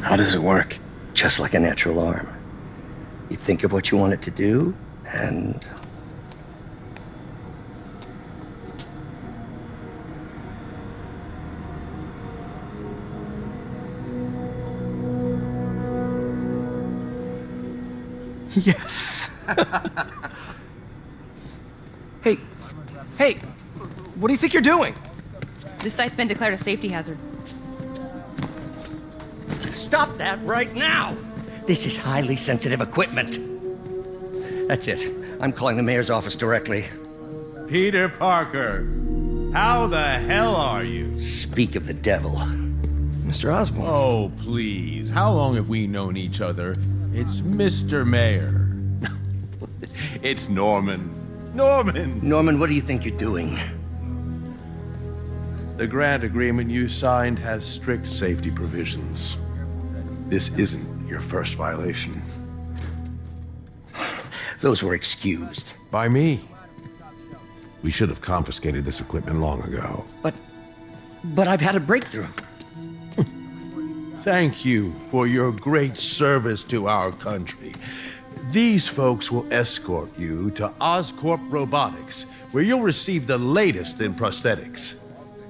How does it work? Just like a natural arm. You think of what you want it to do, and... Yes. Hey, hey, what do you think you're doing? This site's been declared a safety hazard. Stop that right now! This is highly sensitive equipment. That's it. I'm calling the mayor's office directly. Peter Parker, how the hell are you? Speak of the devil. Mr. Osborn. Oh, please. How long have we known each other? It's Mr. Mayor. It's Norman. Norman! Norman, what do you think you're doing? The grant agreement you signed has strict safety provisions. This isn't your first violation. Those were excused. By me. We should have confiscated this equipment long ago. But I've had a breakthrough. Thank you for your great service to our country. These folks will escort you to Oscorp Robotics, where you'll receive the latest in prosthetics.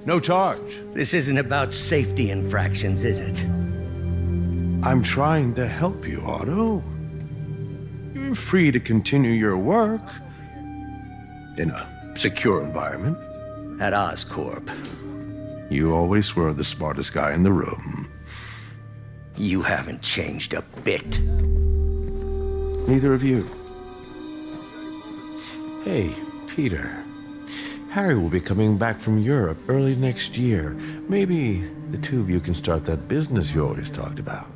No charge. This isn't about safety infractions, is it? I'm trying to help you, Otto. You're free to continue your work in a secure environment. At Oscorp. You always were the smartest guy in the room. You haven't changed a bit. Neither of you. Hey, Peter. Harry will be coming back from Europe early next year. Maybe the two of you can start that business you always talked about.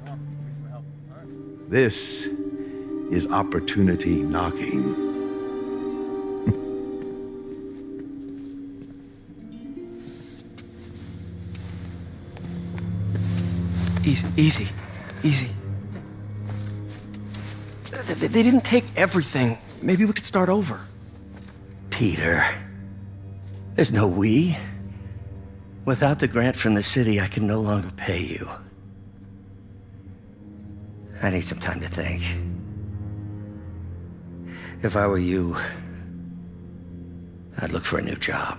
This is opportunity knocking. Easy. They didn't take everything. Maybe we could start over. Peter, there's no we. Without the grant from the city, I can no longer pay you. I need some time to think. If I were you, I'd look for a new job.